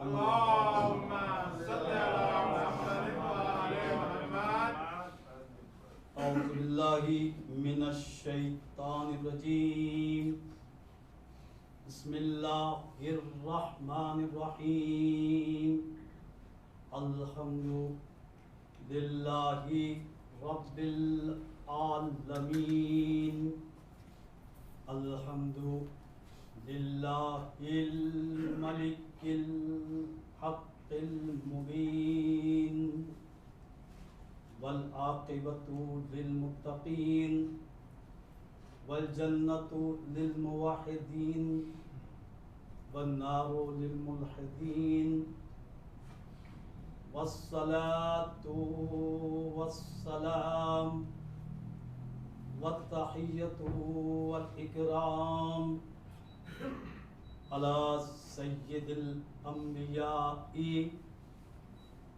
اللهم صل على محمد وعلى محمد. اعوذ باللہ من الشیطان الرجیم. بسم اللہ الرحمن الرحیم. الحمد للہ رب العالمین. الحمد للہ الملک الحق المبین. والعاقبۃ للمتقین والجنۃ للموحدین والنار للملحدین. والصلاة والسلام والتحیۃ والاکرام علی سید الانبیاء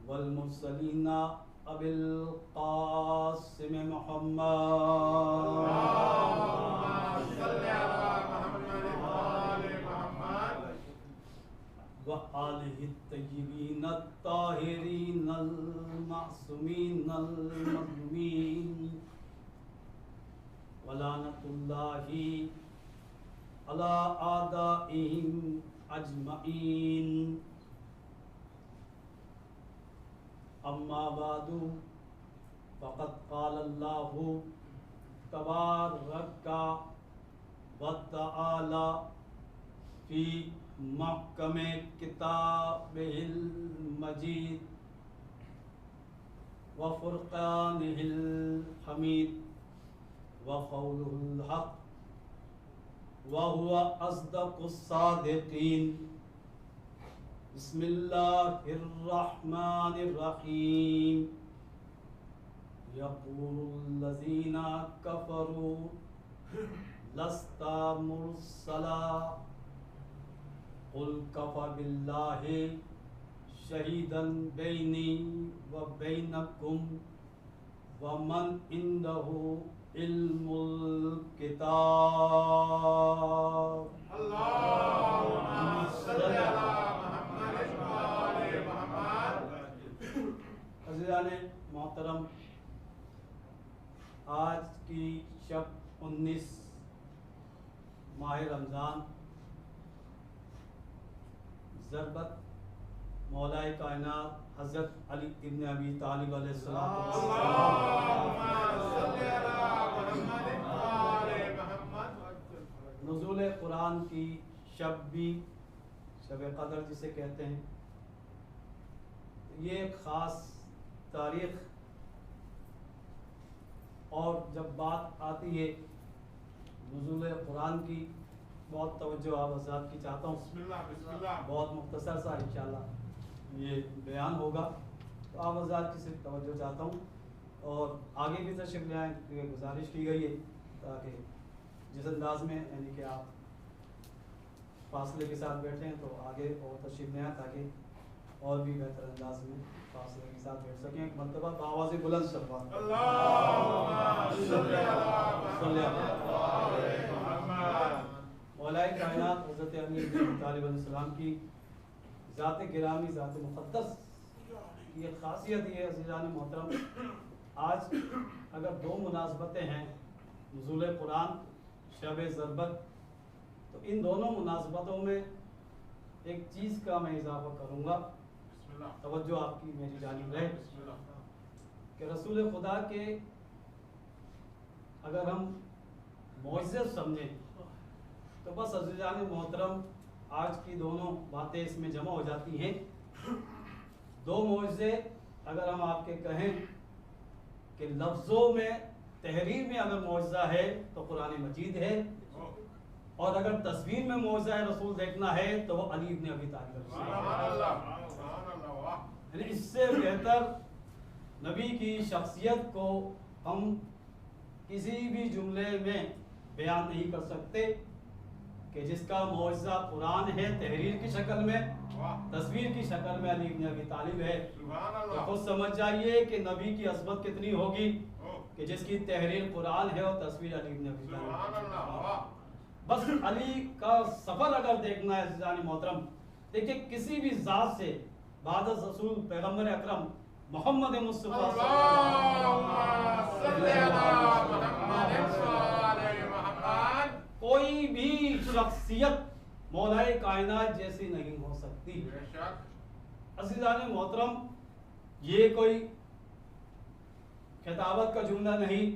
والمرسلین ابی القاسم محمد. اللهم صل على محمد وعلى محمد. وآلہ الطیبین الطاہرین المعصومین المظلومین. ولعنۃ اللہ علی اعدائہم اجمعین. اما بعد فقد قال اللہ تبارک وتعالی فی محکم کتابہ المجید وفرقانہ الحمید وقولہ الحق وهو اصدق الصادقین. بسم اللہ الرحمن الرحیم. یقول الذین کفروا لست مرسلا قل کفی باللہ شہیدا بینی وبینکم ومن عندہ علم الکتاب. اللهم صل على محمد وعلى محمد. عزیزان محترم، آج کی شب 19 ماہ رمضان ضربت مولائے کائنات حضرت علی ابن ابی طالب علیہ السلام اللهم صل على محمد وعلى محمد. نزول قرآن کی شب بھی شب قدر جسے کہتے ہیں. یہ ایک خاص تاریخ، اور جب بات آتی ہے نزول قرآن کی بہت توجہ آپ حضرات کی چاہتا ہوں. بسم اللہ بسم اللہ. بہت مختصر سا انشاءاللہ یہ بیان ہوگا، تو آپ حضرات کی صرف توجہ چاہتا ہوں. اور آگے بھی تشریف لے آئیں، کیونکہ گزارش کی گئی ہے تاکہ جس انداز میں یعنی کہ آپ فاصلے کے ساتھ بیٹھیں تو آگے اور تشریف لے آئیں تاکہ اور بھی بہتر انداز میں فاصلے کے ساتھ بیٹھ سکیں. ایک مرتبہ بآواز بلند شفاعت. اللهم صل على محمد وعلى محمد. مولائے کائنات حضرت علی بن ابی طالب علیہ السلام کی ذات گرامی، ذات مقدس کی ایک خاصیت یہ ہے عزیزان محترم، آج اگر دو مناسبتیں ہیں نزول قرآن، شب ضربت، تو ان دونوں مناسبتوں میں ایک چیز کا میں اضافہ کروں گا. بسم اللہ. توجہ آپ کی میری جانب رہے بسم اللہ. کہ رسول خدا کے اگر ہم معجزے سمجھیں تو بس عزیزان محترم آج کی دونوں باتیں اس میں جمع ہو جاتی ہیں. دو معجزے اگر ہم آپ کے کہیں کہ لفظوں میں تحریر میں اگر معجزہ ہے تو قرآن مجید ہے، اور اگر تصویر میں معجزہ رسول دیکھنا ہے تو وہ علی ابن ابی طالب ہے. سبحان اللہ سبحان اللہ. واہ. یعنی اس سے بہتر نبی کی شخصیت کو ہم کسی بھی جملے میں بیان نہیں کر سکتے کہ جس کا معجزہ قرآن ہے تحریر کی شکل میں، تصویر کی شکل میں علی ابن ابی طالب ہے. سبحان تو اللہ. خود سمجھ جائیے کہ نبی کی عظمت کتنی ہوگی کہ جس کی تحریر قرآن ہے اور تصویر علی ابن ابی سبحان طالب. اللہ. واہ. بس علی کا سفر اگر دیکھنا ہے عزیزان محترم دیکھیں کسی بھی ذات سے بعد از رسول پیغمبر اکرم محمد مصطفیٰ کوئی بھی شخصیت مولا کائنات جیسی نہیں ہو سکتی. عزیزان محترم، یہ کوئی خطابت کا جملہ نہیں،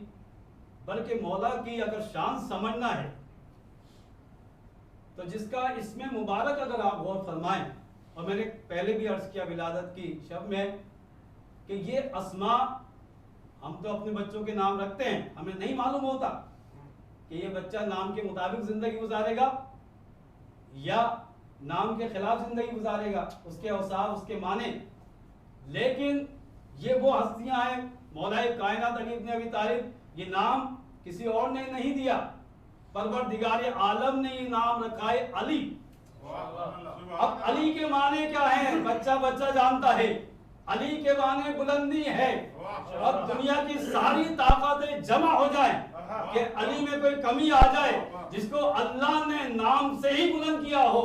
بلکہ مولا کی اگر شان سمجھنا ہے تو جس کا اسم مبارک اگر آپ غور فرمائیں، اور میں نے پہلے بھی عرض کیا ولادت کی شب میں کہ یہ اسماء ہم تو اپنے بچوں کے نام رکھتے ہیں، ہمیں نہیں معلوم ہوتا کہ یہ بچہ نام کے مطابق زندگی گزارے گا یا نام کے خلاف زندگی گزارے گا، اس کے اوصاف، اس کے معنی. لیکن یہ وہ ہستیاں ہیں، مولا کائنات علی ابن ابی طالب، یہ نام کسی اور نے نہیں دیا، پروردگار عالم نے یہ نام رکھا ہے علی. اب علی کے معنی کیا ہیں؟ بچہ بچہ جانتا ہے. علی کے معنی بلندی ہے. اب دنیا کی ساری طاقتیں جمع ہو جائیں کہ علی میں کوئی کمی آ جائے، جس کو اللہ نے نام سے ہی بلند کیا ہو،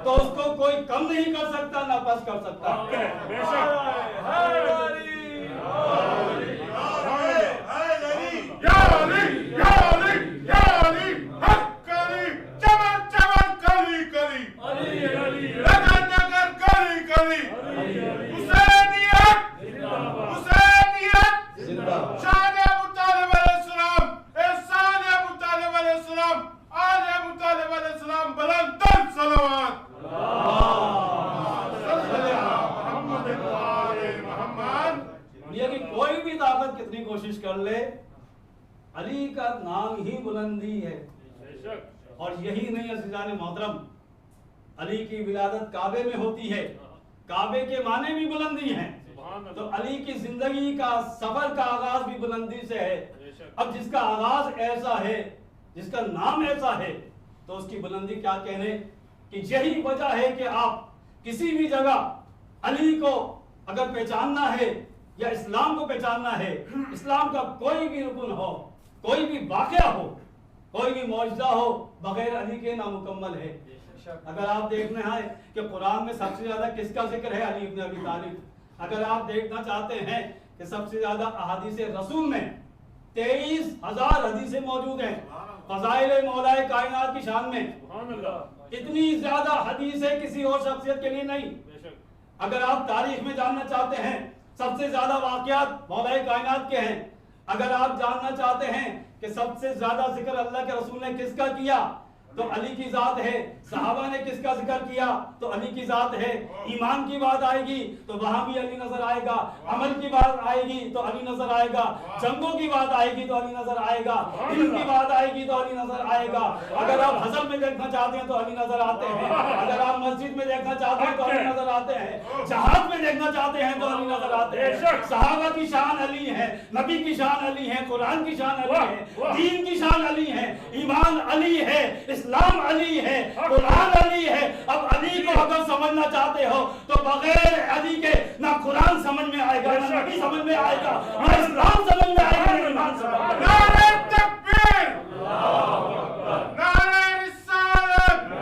تو اس کو کوئی کم نہیں کر سکتا نہ پس کر سکتا. کوئی بھی طاقت کتنی کوشش کر لے، علی کا نام ہی بلندی ہے. اور یہی نہیں عزیزان محترم، علی کی ولادت کعبے میں ہوتی ہے، کعبے کے معنی بھی بلندی ہیں. تو علی کی زندگی کا سفر کا آغاز بھی بلندی سے ہے. اب جس کا آغاز ایسا ہے، جس کا نام ایسا ہے، تو اس کی بلندی کیا کہنے. کہ یہی وجہ ہے کہ آپ کسی بھی جگہ علی کو اگر پہچاننا ہے یا اسلام کو پہچاننا ہے، اسلام کا کوئی بھی رکن ہو، کوئی بھی واقعہ ہو، کوئی بھی معجزہ ہو، بغیر علی کے نامکمل ہے. اگر آپ دیکھنا ہے کہ قرآن میں سب سے زیادہ کس کا ذکر ہے، علی ابن ابی طالب. اگر آپ دیکھنا چاہتے ہیں کہ سب سے زیادہ احادیث رسول میں 23,000 حدیثیں موجود ہیں فضائل مولا کائنات کی شان میں. اتنی زیادہ حدیثیں کسی اور شخصیت کے لیے نہیں. اگر آپ تاریخ میں جاننا چاہتے ہیں سب سے زیادہ واقعات مولا کائنات کے ہیں. اگر آپ جاننا چاہتے ہیں کہ سب سے زیادہ ذکر اللہ کے رسول نے کس کا کیا، تو علی کی ذات ہے. صحابہ نے کس کا ذکر کیا، تو علی کی ذات ہے. ایمان کی بات آئے گی تو وہاں بھی علی نظر آئے گا. عمل کی بات آئے گی تو علی نظر آئے گا. جنگوں کی بات آئے گی تو علی نظر آئے گا. علم کی بات آئے گی تو علی نظر آئے گا. اگر آپ حضر میں دیکھنا چاہتے ہیں تو علی نظر آتے ہیں. اگر آپ مسجد میں دیکھنا چاہتے ہیں تو علی نظر آتے ہیں. جہاد میں دیکھنا چاہتے ہیں تو علی نظر آتے ہیں. صحابہ کی شان علی ہے، نبی کی شان علی ہے، قرآن کی شان علی ہے، دین کی شان علی ہے، ایمان علی ہے، اسلام علی ہے، قرآن علی ہے. اب علی کو اگر سمجھنا چاہتے ہو تو بغیر علی کے نہ قرآن سمجھ میں آئے گا، نہ نبی سمجھ میں آئے گا، نہ اسلام سمجھ میں آئے گا، نہ ایمان سمجھ میں آئے گا. نعرہ تکبیر، نعرہ رسالت،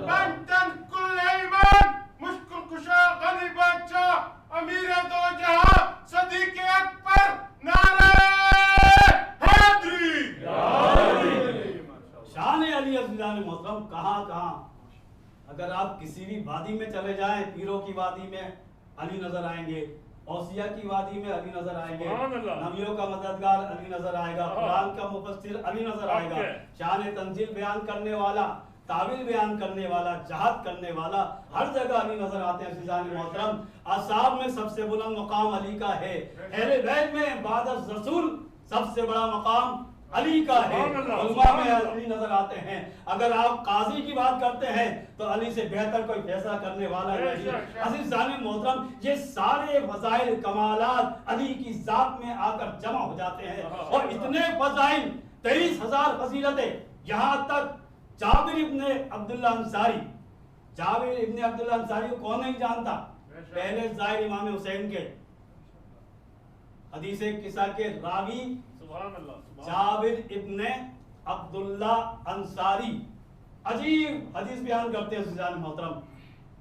بنتن کل ایمان، مشکل کشا غنی بادشاہ، امیر دو جہاں، صدیق اکبر، نعرہ حیدری. شان علی عزیزان محترم کہاں کہاں. اگر آپ کسی بھی وادی میں چلے جائیں، پیروں کی وادی میں علی نظر آئیں گے، اوسیا کی وادی میں علی نظر آئیں گے، نبیوں کا مددگار علی نظر آئے گا، قرآن کا مفسر علی نظر آئے گا، شان تنزیل بیان کرنے والا، تعویل بیان کرنے والا، جہاد کرنے والا، ہر جگہ علی نظر آتے ہیں. عزیزان محترم اصحاب میں سب سے بلند مقام علی کا ہے. اہل بیت میں بعد از رسول سب سے بڑا مقام علی کا ہے. علماء میں علی نظر آتے ہیں. اگر آپ قاضی کی بات کرتے ہیں تو علی سے بہتر کوئی فیصلہ کرنے والا نہیں. عزیزان محترم یہ سارے فضائل کمالات علی کی ذات میں آ کر جمع ہو جاتے ہیں. اور اتنے فضائل، 23,000 فضیلتیں. یہاں تک جابر ابن عبداللہ انصاری، جابر ابن عبداللہ انصاری کو کون نہیں جانتا؟ پہلے زائر امام حسین کے حدیث قصہ کے راوی جابر ابن عبداللہ انصاری عجیب حدیث بیان کرتے ہیں. عزیزان محترم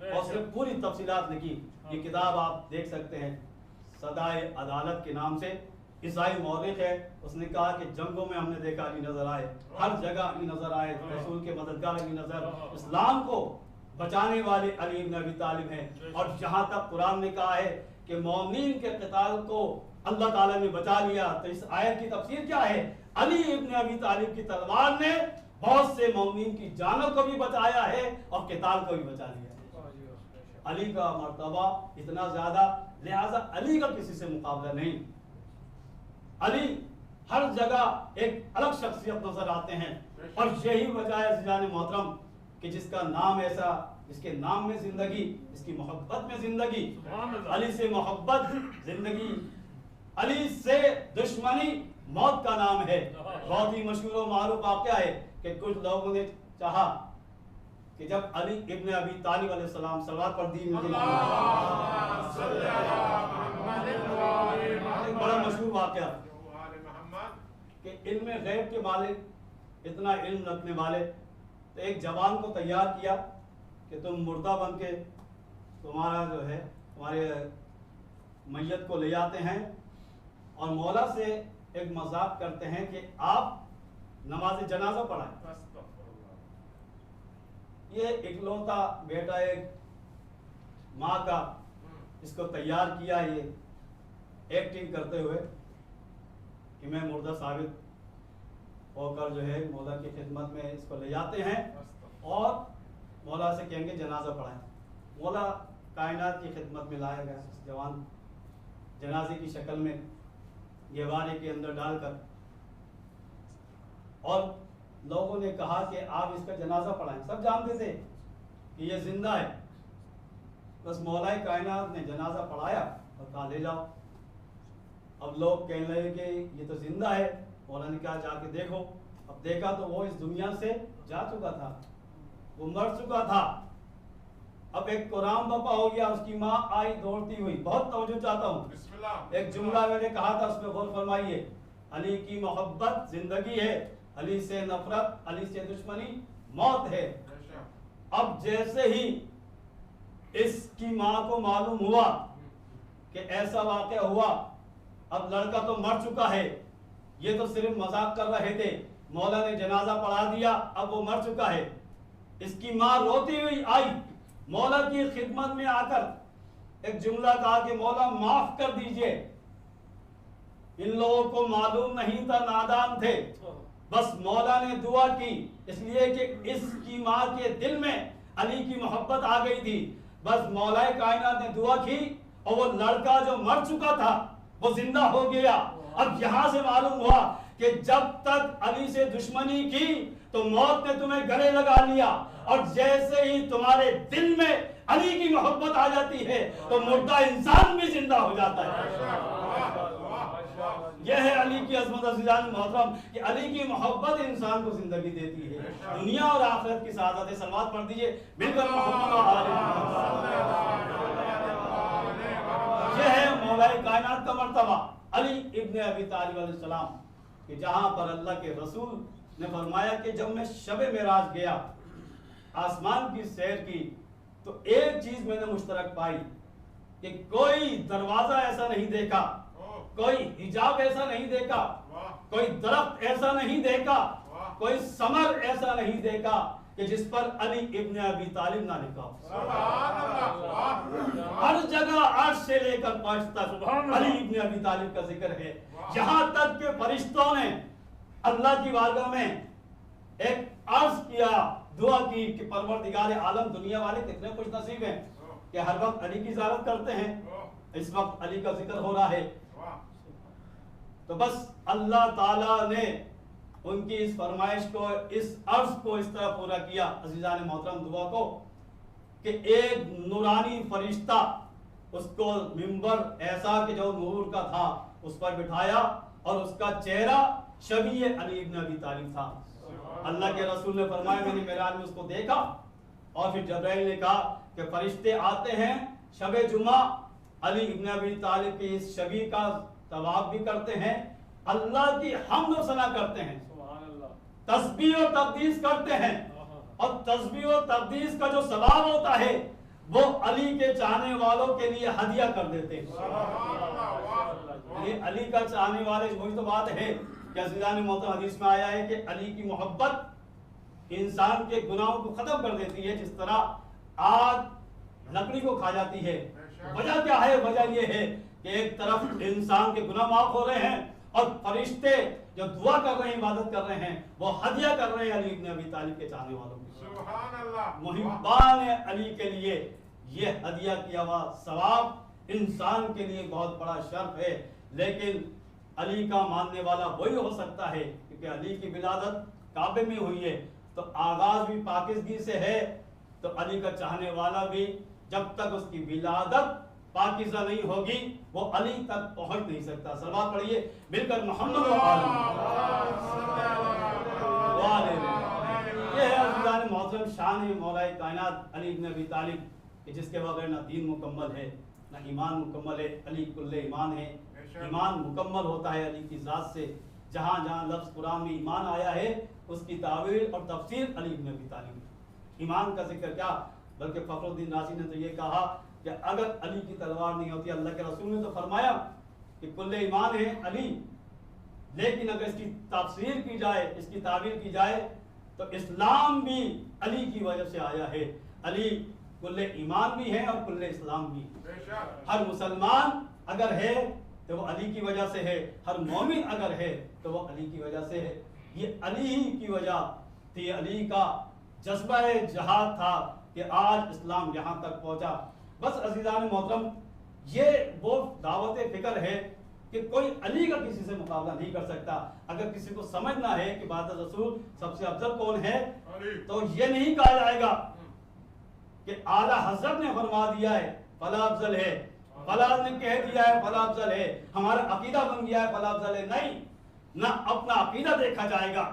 اور اس نے پوری تفصیلات لکھی. یہ کتاب آپ دیکھ سکتے ہیں, صدائے عدالت کے نام سے. عیسائی مورخ ہے, اس نے کہا کہ جنگوں میں ہم نے دیکھا علی نظر آئے, ہر جگہ علی نظر آئے, رسول کے مددگار علی نظر, اسلام کو بچانے والے علی ابن ابی طالب ہیں. اور جہاں تک قرآن نے کہا ہے کہ مومنین کے قتال کو اللہ تعالیٰ نے بچا لیا, تو اس آیت کی تفسیر کیا ہے؟ علی ابن ابی طالب کی تلوار نے بہت سے مومنین کی جانوں کو بھی بچایا ہے اور قتال کو بھی بچا لیا ہے. علی کا مرتبہ اتنا زیادہ, لہذا علی کا کسی سے مقابلہ نہیں. علی ہر جگہ ایک الگ شخصیت نظر آتے ہیں, اور یہی وجہ ہے عزیزان محترم کہ جس کا نام ایسا, جس کے نام میں زندگی, اس کی محبت میں زندگی. علی سے محبت زندگی, علی سے دشمنی موت کا نام ہے. بہت ہی مشہور و معروف واقعہ ہے کہ کچھ لوگوں نے چاہا کہ جب علی ابن ابی طالب علیہ السلام صلوات پڑھ دی, بڑا مشہور واقعہ کہ علم غیب کے مالک, اتنا علم رکھنے والے, تو ایک جوان کو تیار کیا کہ تم مردہ بن کے تمہارا جو ہے تمہارے میت کو لے آتے ہیں اور مولا سے ایک مذاق کرتے ہیں کہ آپ نماز جنازہ پڑھائیں. یہ اکلوتا بیٹا ایک ماں کا, اس کو تیار کیا یہ ایکٹنگ کرتے ہوئے کہ میں مردہ ثابت ہو کر جو ہے مولا کی خدمت میں اس کو لے جاتے ہیں اور مولا سے کہیں گے جنازہ پڑھائیں. مولا کائنات کی خدمت میں لایا گیا جوان جنازے کی شکل میں گہوارے کے اندر ڈال کر, اور لوگوں نے کہا کہ آپ اس کا جنازہ پڑھائیں. سب جانتے تھے کہ یہ زندہ ہے, بس مولا کائنات نے جنازہ پڑھایا اور کہا لے جاؤ. اب لوگ کہنے لگے کہ یہ تو زندہ ہے. مولا نے کہا جا کے دیکھو. اب دیکھا تو وہ اس دنیا سے جا چکا تھا, وہ مر چکا تھا. اب ایک قرآن بپا ہو گیا, اس کی ماں آئی دوڑتی ہوئی. بہت توجہ چاہتا ہوں, ایک جملہ میں نے کہا تھا اس میں غور فرمائیے. علی کی محبت زندگی ہے, علی سے نفرت, علی سے دشمنی موت ہے. اب جیسے ہی اس کی ماں کو معلوم ہوا کہ ایسا واقعہ ہوا, اب لڑکا تو مر چکا ہے, یہ تو صرف مذاق کر رہے تھے, مولا نے جنازہ پڑھا دیا, اب وہ مر چکا ہے. اس کی ماں روتی ہوئی آئی, مولا کی خدمت میں آ کر ایک جملہ کہا کہ مولا معاف کر دیجئے. ان لوگوں کو معلوم نہیں تھا, نادان تھے. بس مولا نے دعا کی, اس لیے کہ اس کی ماں کے دل میں علی کی محبت آ گئی تھی. بس مولا کائنات نے دعا کی اور وہ لڑکا جو مر چکا تھا وہ زندہ ہو گیا. اب یہاں سے معلوم ہوا کہ جب تک علی سے دشمنی کی تو موت نے تمہیں گلے لگا لیا, اور جیسے ہی تمہارے دل میں علی کی محبت آ جاتی ہے تو مردہ انسان بھی زندہ ہو جاتا ہے. یہ ہے علی کی عظمت عزیزان محترم کہ علی کی محبت انسان کو زندگی دیتی ہے, دنیا اور آخرت کی سعادت ہے. صلوات پڑھ دیجئے مل کر یہ ہے مولا کائنات کا مرتبہ علی ابن ابی طالب علیہ السلام, کہ جہاں پر اللہ کے رسول نے فرمایا کہ جب میں شب معراج گیا, آسمان کی سیر کی, تو ایک چیز میں نے مشترک پائی کہ کوئی دروازہ ایسا نہیں دیکھا, کوئی حجاب ایسا نہیں دیکھا, کوئی درخت ایسا نہیں دیکھا, کوئی ثمر ایسا نہیں دیکھا کہ جس پر علی ابن ابی طالب نہ لکھا ہو. ہر جگہ عرش سے لے کر فرش تک علی ابن ابی طالب کا ذکر ہے. یہاں تک کہ فرشتوں نے اللہ کی بارگاہ میں ایک عرض کیا, دعا کی کہ پروردگار عالم, دنیا والے کتنے خوش نصیب ہیں کہ ہر وقت علی کی زیارت کرتے ہیں. اس وقت علی کا ذکر ہو رہا ہے. تو بس اللہ تعالیٰ نے ان کی اس فرمائش کو, اس عرض کو اس طرح پورا کیا عزیزان محترم دعا کو, کہ ایک نورانی فرشتہ اس کو منبر ایسا کہ جو نور کا تھا اس پر بٹھایا, اور اس کا چہرہ شبیہ علی ابن ابی طالب تھا. اللہ کے رسول نے فرمایا میں نے معراج میں اس کو دیکھا, اور پھر جبرائیل نے کہا کہ فرشتے آتے ہیں شب جمعہ, علی ابن ابی طالب کی اس شبیہ کا طواف بھی کرتے ہیں, اللہ کی حمد و ثنا کرتے ہیں, تسبیح و تقدیس کرتے ہیں, اور تسبیح و تقدیس کا جو ثواب ہوتا ہے وہ علی کے چاہنے والوں کے لیے ہدیہ کر دیتے ہیں. یہ علی کا چاہنے والے وہی تو بات ہے کہ عزیزان محترم حدیث میں آیا ہے کہ علی کی محبت انسان کے گناہوں کو ختم کر دیتی ہے، جس طرح آگ لکڑی کو کھا جاتی ہے. وجہ کیا ہے؟ وجہ یہ ہے کہ ایک طرف انسان کے گناہ معاف ہو رہے ہیں اور فرشتے جو دعا کر رہے ہیں، عبادت کر رہے ہیں، وہ ہدیہ کر رہے ہیں علی ابن ابی طالب کے چاہنے والوں کو. سبحان اللہ. محبان علی کے لیے یہ ہدیہ کیا ہوا ثواب انسان کے لیے بہت بڑا شرف ہے. لیکن علی کا ماننے والا وہی ہو سکتا ہے کیونکہ علی کی ولادت کعبے میں ہوئی ہے، تو آغاز بھی پاکیزگی سے ہے. تو علی کا چاہنے والا بھی جب تک اس کی ولادت پاکیزہ نہیں ہوگی وہ علی تک پہنچ نہیں سکتا. صلوات پڑھیے مل کر محمد یہ ہے عزیزان محترم شان مولا کائنات علی ابن ابی طالب کہ جس کے بغیر نہ دین مکمل ہے نہ ایمان مکمل ہے. علی کل ایمان ہے. ایمان مکمل ہوتا ہے علی کی ذات سے. جہاں جہاں لفظ قرآن میں ایمان آیا ہے اس کی تعویل اور تفسیر علی ابن ابی طالب. ایمان کا ذکر کیا بلکہ فخر الدین رازی نے تو یہ کہا کہ اگر علی کی تلوار نہیں ہوتی، اللہ کے رسول نے تو فرمایا کہ کل ایمان ہے علی، لیکن اگر اس کی تفسیر کی جائے، اس کی تعبیر کی جائے تو اسلام بھی علی کی وجہ سے آیا ہے. علی کل ایمان بھی ہے اور کل اسلام بھی. ہر مسلمان اگر ہے تو وہ علی کی وجہ سے ہے، ہر مومن اگر ہے تو وہ علی کی وجہ سے ہے. یہ علی ہی کی وجہ تھی، علی کا جذبہ جہاد تھا کہ آج اسلام یہاں تک پہنچا. بس عزیزان محترم یہ وہ دعوت فکر ہے کہ کوئی علی کا کسی سے مقابلہ نہیں کر سکتا. اگر کسی کو سمجھنا ہے کہ بعد رسول سب سے افضل کون ہے تو یہ نہیں کہا جائے گا کہ اعلیٰ حضرت نے فرما دیا ہے فلا افضل ہے، فلا نے کہہ دیا ہے فلا افضل ہے، ہمارا عقیدہ بن گیا ہے فلا افضل ہے. نہیں، نہ اپنا عقیدہ دیکھا جائے گا،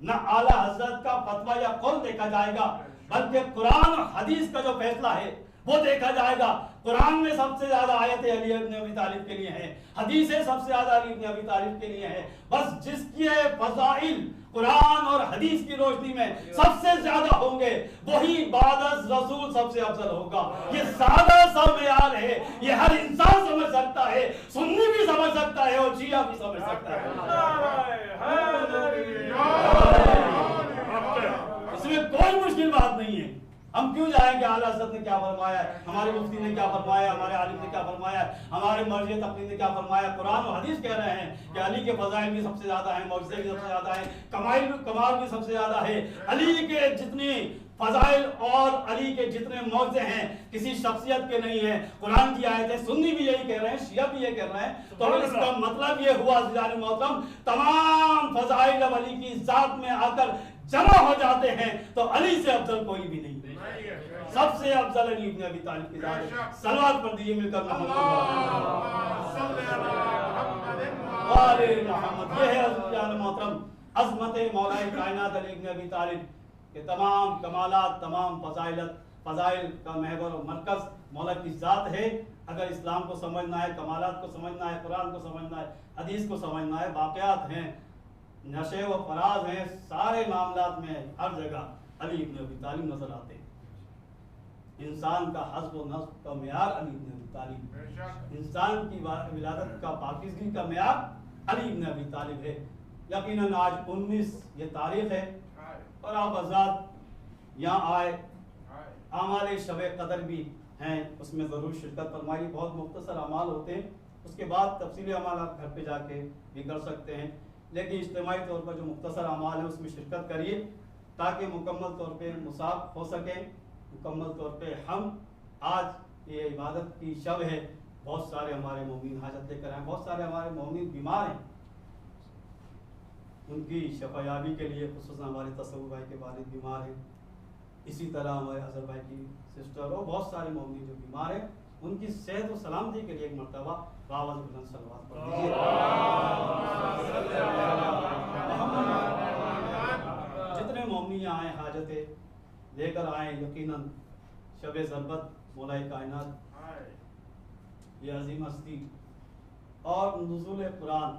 نہ اعلیٰ حضرت کا فتویٰ یا قول دیکھا جائے گا، بلکہ قرآن اور حدیث کا جو فیصلہ ہے وہ دیکھا جائے گا. قرآن میں سب سے زیادہ آیتیں علی ابن ابی طالب کے لیے ہیں، حدیثیں سب سے زیادہ علی ابن ابی طالب کے لیے ہیں. بس جس کی فضائل قرآن اور حدیث کی روشنی میں سب سے زیادہ ہوں گے وہی بعد از رسول سب سے افضل ہوگا. یہ سادہ سا معیار ہے، یہ ہر انسان سمجھ سکتا ہے، سنی بھی سمجھ سکتا ہے اور شیعہ بھی سمجھ سکتا ہے. اس میں کوئی مشکل بات نہیں ہے. ہم کیوں جائیں کہ اعلیٰ حضرت نے کیا فرمایا ہے، ہمارے مفتی نے کیا فرمایا، ہمارے عالم نے کیا فرمایا، ہمارے مرجع تقلید نے کیا فرمایا. قرآن و حدیث کہہ رہے ہیں کہ علی کے فضائل بھی سب سے زیادہ ہیں، معجزے بھی سب سے زیادہ ہیں، کمال بھی سب سے زیادہ ہے. علی کے جتنی فضائل اور علی کے جتنے معجزے ہیں کسی شخصیت کے نہیں ہیں. قرآن کی آیتیں سنی بھی یہی کہہ رہے ہیں، شیعہ بھی یہ کہہ رہے ہیں. تو اس کا مطلب یہ ہوا عزیزان محترم تمام فضائل اب علی کی ذات میں آ کر جمع ہو جاتے ہیں تو علی سے افضل کوئی بھی نہیں. سب سے افضل علی ابن ابی طالب کی ذات ہے. صلوات پڑھ دیجئے مل کر محمد. یہ ہے عزیزان محترم عظمت مولا کائنات علی ابن ابی طالب کہ تمام کمالات، تمام فضائل کا محور و مرکز مولا کی ذات ہے. اگر اسلام کو سمجھنا ہے، کمالات کو سمجھنا ہے، قرآن کو سمجھنا ہے، حدیث کو سمجھنا ہے، واقعات ہیں، نشے و فراز ہیں، سارے معاملات میں ہر جگہ علی ابن ابی طالب نظر آتے ہیں. انسان کا حسب و نسب کا معیار علی ابن ابی طالب، انسان کی ولادت کا پاکیزگی کا معیار علی ابن ابی طالب ہے. یقیناً آج 19 یہ تاریخ ہے اور آپ آزاد یہاں آئے. اعمال شب قدر بھی ہیں، اس میں ضرور شرکت فرمائیے. بہت مختصر اعمال ہوتے ہیں، اس کے بعد تفصیلی اعمال آپ گھر پہ جا کے بھی کر سکتے ہیں، لیکن اجتماعی طور پر جو مختصر اعمال ہیں اس میں شرکت کریے تاکہ مکمل طور پہ مصاب ہو سکیں. مکمل طور پہ ہم آج یہ عبادت کی شب ہے، بہت سارے ہمارے مومن حاجت لے کر آئے، بہت سارے ہمارے مومن بیمار ہیں، ان کی شفا یابی کے لیے خصوصاً ہمارے تصور بھائی کے والد بیمار ہیں، اسی طرح ہمارے اظہر بھائی کی سسٹر اور بہت سارے مومن جو بیمار ہیں ان کی صحت و سلامتی کے لیے ایک مرتبہ باوض بلند صلوات پڑھ دیجیے. جتنے مومن یہاں آئے حاجتیں لے کر آئیں، یقیناً شب ضربت مولا کائنات یہ عظیم ہستی اور نزول قرآن،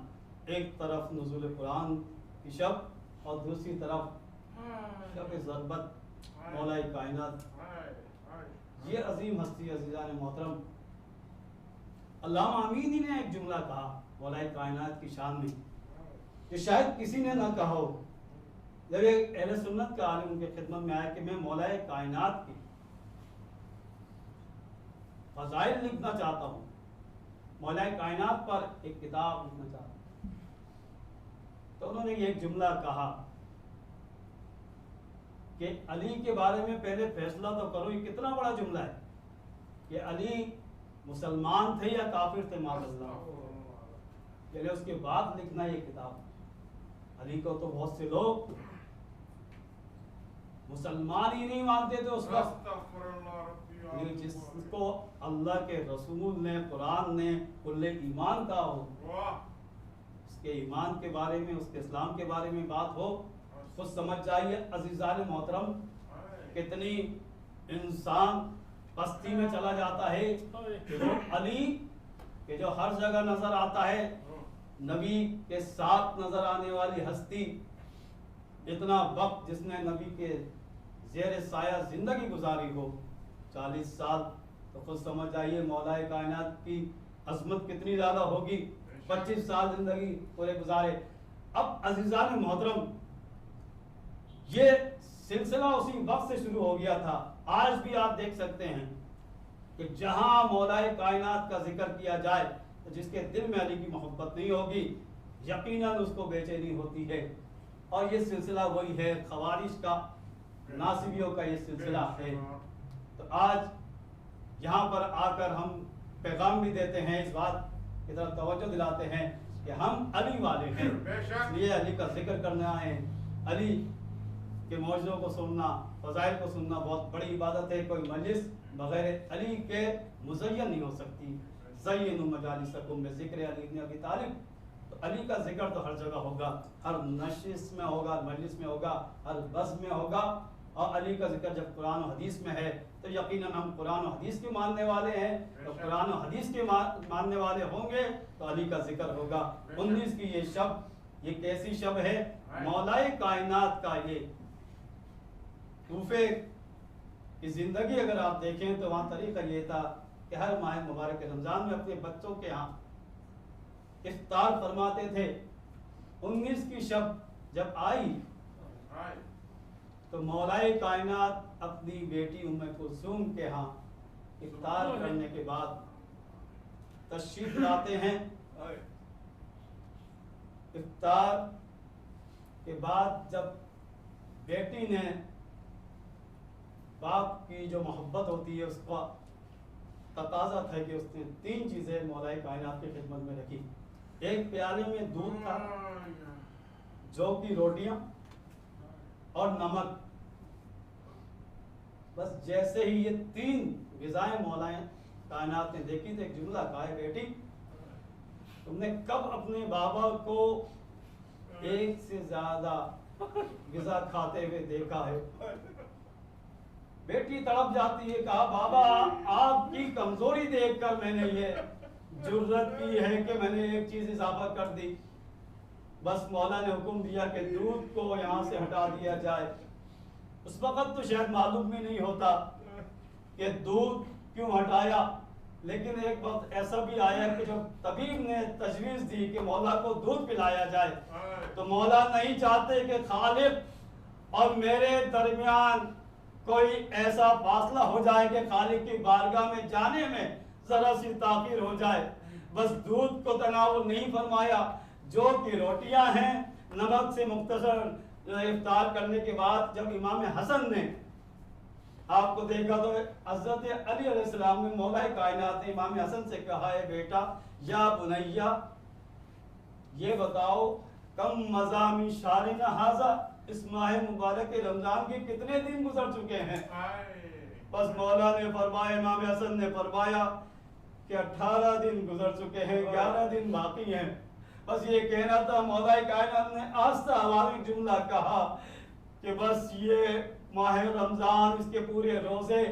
ایک طرف نزول قرآن کی شب اور دوسری طرف شب ضربت مولا کائنات یہ عظیم ہستی عزیزان محترم علامہ امینی نے ایک جملہ کہا مولا کائنات کی شان میں کہ شاید کسی نے نہ کہا ہو. جب ایک اہل سنت کا عالم ان کے خدمت میں آیا کہ میں مولا کائنات کی فضائل لکھنا چاہتا ہوں, مولا کائنات پر ایک کتاب لکھنا چاہتا ہوں, تو انہوں نے یہ ایک جملہ کہا کہ علی کے بارے میں پہلے فیصلہ تو کرو. یہ کتنا بڑا جملہ ہے کہ علی مسلمان تھے یا کافر تھے معاذ اللہ, پہلے اس کے بعد لکھنا یہ کتاب. علی کو تو بہت سے لوگ مسلمان ہی نہیں مانتے تھے اس وقت, جس کو اللہ کے رسول نے قرآن نے کل ایمان کہا ہو, اس کے ایمان کے بارے میں اس کے اسلام کے بارے میں بات ہو, خود سمجھ جائیے عزیزان محترم کتنی انسان پستی میں چلا جاتا ہے کہ وہ علی کہ جو ہر جگہ نظر آتا ہے, نبی کے ساتھ نظر آنے والی ہستی, اتنا وقت جس نے نبی کے زیر سایہ زندگی گزاری ہو 40 سال, تو خود سمجھ جائیے مولا کائنات کی عظمت کتنی زیادہ ہوگی. 25 سال زندگی پورے گزارے. اب عزیزان محترم یہ سلسلہ اسی وقت سے شروع ہو گیا تھا. آج بھی آپ دیکھ سکتے ہیں کہ جہاں مولا کائنات کا ذکر کیا جائے تو جس کے دل میں علی کی محبت نہیں ہوگی یقیناً اس کو بے چینی ہوتی ہے. اور یہ سلسلہ وہی ہے خوارج کا, ناصبیوں کا یہ سلسلہ ہے. تو آج یہاں پر آ کر ہم پیغام بھی دیتے ہیں, اس بات کی طرف توجہ دلاتے ہیں کہ ہم علی والے ہیں, اس لیے علی کا ذکر کرنے آئے ہیں. علی کے معجزوں کو سننا, فضائل کو سننا بہت بڑی عبادت ہے. کوئی مجلس بغیر علی کے مزین نہیں ہو سکتی. زینوا مجالسکم بذکر علی بن ابی طالب. تو علی کا ذکر تو ہر جگہ ہوگا, ہر نشست میں ہوگا, مجلس میں ہوگا, ہر بزم میں ہوگا. اور علی کا ذکر جب قرآن و حدیث میں ہے تو یقیناً ہم قرآن و حدیث کے ماننے والے ہیں, تو قرآن و حدیث کے ماننے والے ہوں گے تو علی کا ذکر ہوگا. 19 کی یہ شب, یہ کیسی شب ہے, مولا کائنات کا یہ کوفے کی زندگی اگر آپ دیکھیں تو وہاں طریقہ یہ تھا کہ ہر ماہ مبارک رمضان میں اپنے بچوں کے ہاں افطار فرماتے تھے. 19 کی شب جب آئی تو مولا کائنات اپنی بیٹی ام کلثوم کے ہاں افطار کرنے کے بعد تشریف لاتے ہیں. افطار کے بعد جب بیٹی نے باپ کی جو محبت ہوتی ہے اس کا تقاضا تھا کہ اس نے 3 چیزیں مولا کائنات کی خدمت میں رکھی. ایک پیالے میں دودھ تھا, جو کی روٹیاں اور نمک. بس جیسے ہی یہ 3 غذائیں مولا کائنات نے دیکھی تو ایک جملہ کہا ہے, بیٹی تم نے کب اپنے بابا کو ایک سے زیادہ غذا کھاتے ہوئے دیکھا ہے. بیٹی تڑپ جاتی ہے, کہا بابا آپ کی کمزوری دیکھ کر میں نے یہ جرت کی ہے کہ میں نے ایک چیز اضافہ کر دی. بس مولا نے حکم دیا کہ دودھ کو یہاں سے ہٹا دیا جائے. اس وقت تو شاید معلوم بھی نہیں ہوتا کہ دودھ کیوں ہٹایا, لیکن ایک وقت ایسا بھی آیا کہ جب طبیب نے تجویز دی کہ مولا کو دودھ پلایا جائے تو مولا نہیں چاہتے کہ خالق اور میرے درمیان کوئی ایسا فاصلہ ہو جائے کہ خالق کی بارگاہ میں جانے میں ذرا سی تاخیر ہو جائے. بس دودھ کو تناول نہیں فرمایا, جو کہ روٹیاں ہیں نمک سے مختصر افطار کرنے کے بعد جب امام حسن نے آپ کو دیکھا تو حضرت علی علیہ السلام نے مولا کائنات نے امام حسن سے کہا ہے, بیٹا یا بنیا یہ بتاؤ کم مزامی شارنا حاضر, اس ماہ مبارک رمضان کے کتنے دن گزر چکے ہیں. بس مولا نے فرمایا, امام حسن نے فرمایا کہ 18 دن گزر چکے ہیں, 11 دن باقی ہیں. بس یہ کہنا تھا. مولا کائنات نے آہستہ آواز جملہ کہا کہ بس یہ ماہ رمضان, اس کے پورے روزے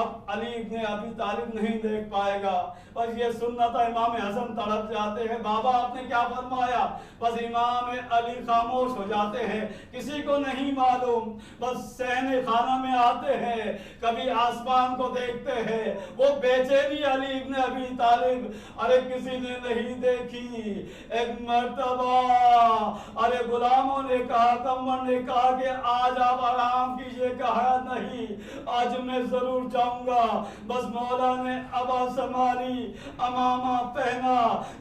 اب علی ابن ابی طالب نہیں دیکھ پائے گا. بس یہ سننا تھا. امام حسن تڑپ جاتے ہیں, بابا آپ نے کیا فرمایا؟ بس امام علی خاموش ہو جاتے ہیں, کسی کو نہیں معلوم. بس صحن خانہ میں آتے ہیں, کبھی آسمان کو دیکھتے ہیں, وہ بیچینی علی ابن ابی طالب ارے کسی نے نہیں دیکھی. ایک مرتبہ ارے غلاموں نے کہا, کمر نے کہا کہ آج آپ آرام کیجئے. کہا نہیں, آج میں ضرور جاؤں گا. بس مولا نے ابا سنبھالی, امامہ پہنا,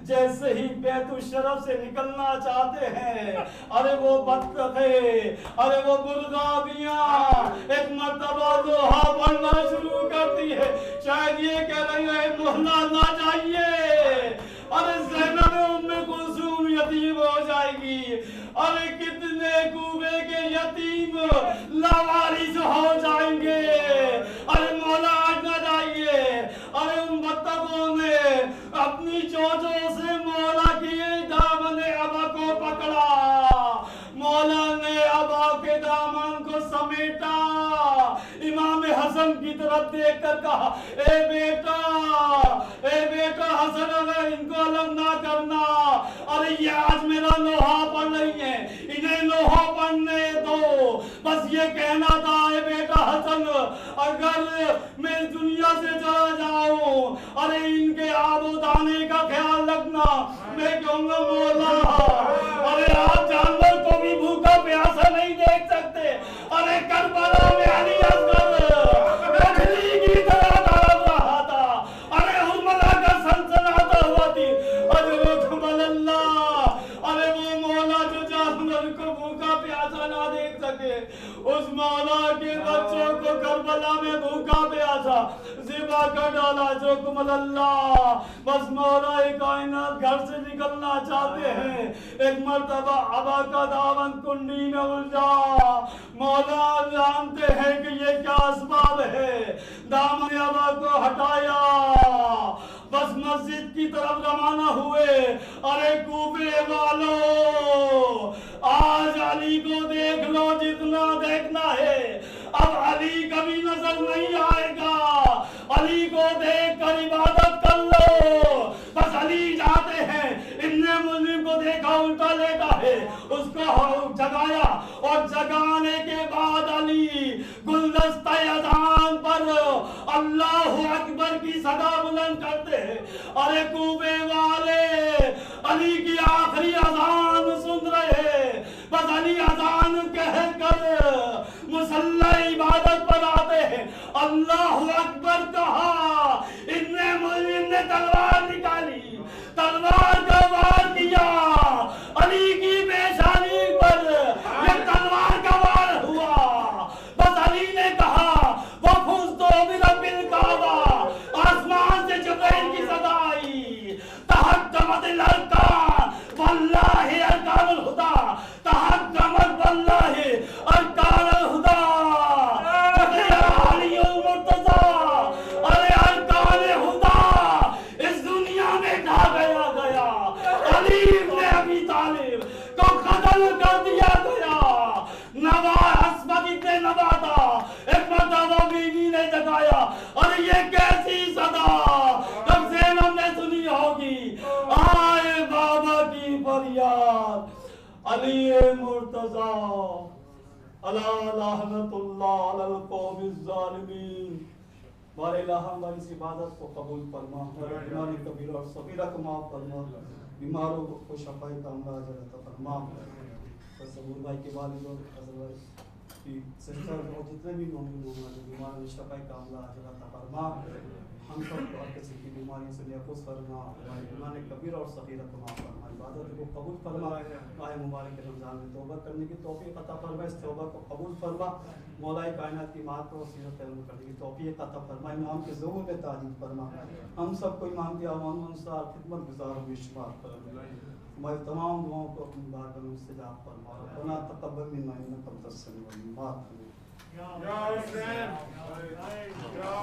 جیسے ہی بیت الشرف سے نکلنا چاہتے ہیں ارے وہ بطخیں, ارے وہ گلگابیاں ایک مرتبہ لوہا بڑھنا شروع کرتی ہے. شاید یہ کہہ رہی ہے مولا نہ جائیے, ارے زینب ام کلثوم یتیم ہو جائے گی. ارے کتنے کوبے کے یتیم لاوارث ہو جائیں گے. ارے مولا آج نہ جائیے. ارے ان بطخوں نے اپنی چونچوں سے مولا کی دامن ابا کو پکڑا, مولا نے ابا کے دامن کو سمیٹا. امام حسن کی طرف دیکھ کر کہا, اے بیٹا حسن, اگر ان کو الگ نہ کرنا. ارے یہ آج میرا لوہا پڑھ رہی ہیں, انہیں لوہا پڑھنے دو. بس یہ کہنا تھا, اے بیٹا حسن, اگر میں اس دنیا سے چلا جاؤں ارے ان کے آب و دانے کا خیال رکھنا. میں کہوں گا مولا ارے آپ جانور کو بھی بھوکا پیاسا نہیں دیکھ سکتے. ارے کربلا میں علی اصغر مچھلی کی طرح تڑپ رہا تھا. ارے حرملہ کا سنسناتا ہوا تھی. اجرکم اللہ, ارے وہ مولا جو جانور کو بھوکا پیاسا نہ دیکھ سکے, اس مولا کے بچوں کو کربلا میں بھوکا پیاسا ذبح کر ڈالا. اجرکم اللہ. بس مولا کائنات گھر سے نکلنا چاہتے ہیں, ایک مرتبہ ابا کا دامن کنڈی میں الجھا. مولا جانتے ہیں کہ یہ کیا اسباب ہے, دامن ابا کو ہٹایا. بس مسجد کی طرف روانہ ہوئے. ارے کوفے والو, آج علی کو دیکھ لو جتنا دیکھنا ہے. اب علی کبھی نظر نہیں آئے گا, علی کو دیکھ کر عبادت کر لو. بس علی جاتے ہیں, ابن ملزم کو دیکھا الٹا لیٹا ہے, اس کو جگایا, اور جگانے کے بعد علی گلدستہ اذان پر اللہ اکبر کی صدا بلند کرتے ہیں. ارے کوفے والے علی کی آخری اذان سن رہے ہیں. بس علی اذان کہہ کر مصلی عبادت پر آتے ہیں. اللہ اکبر کہا, ابن ملزم نے تلوار نکالی, تلوار کا وار کیا علی کی پیشانی پر. یہ تلوار کا وار ہوا. بس علی نے کہا وَفُزْتُ بِرَبِّ الْكَعْبَةِ. آسمان سے جبرائیل کی صدا آئی, تحکمت الارکان واللہ ارکان الہدی, تحکمت واللہ ارکان الہدی. علی المرتضی, ارے ارکان ہدی اس دنیا میں ڈھا گیا. علی ابن ابی طالب کو قتل کر دیا گیا. نوا اسود ابن نوا تھا, ایک مرتبہ بیوی نے جگایا. اور یہ کیسی صدا جب زینب نے سنی ہوگی, آئے بابا کی فریاد. علی مرتضی الا لعنت اللہ علی القوم الظالمین. بار الہ ہماری اس عبادت کو قبول فرما, ہماری کبیرہ اور صغیرہ کو معاف فرما, بیماروں کو شفاء کاملہ اجر عطا فرما. تصور بھائی کے والد اور حضرت بھائی کی سسٹر اور جتنے بھی مومن ہیں بیمار میں شفاء کاملہ اجر عطا فرما. ہم سب کو ہر قسم کی بیماریوں سے محفوظ فرما. ہمارے گناہ کبیرہ اور صغیرہ کو معاف فرما, عبادت کو قبول فرما. ماہ مبارک رمضان میں توبہ کرنے کی توفیق عطا فرما, اس توبہ کو قبول فرما. مولا کائنات کی مات کو سیرت علم کرنے کی توفیق عطا فرما. امام کے ظہور میں تعظیم فرما. ہم سب کو امام کے امان انصار خدمت گزاروں میں شمار فرما. ہماری تمام دعاؤں کو اپنی بارگاہ میں استجاب فرما. ربنا تقبل منا انک انت السمیع العلیم. یا حسین, یا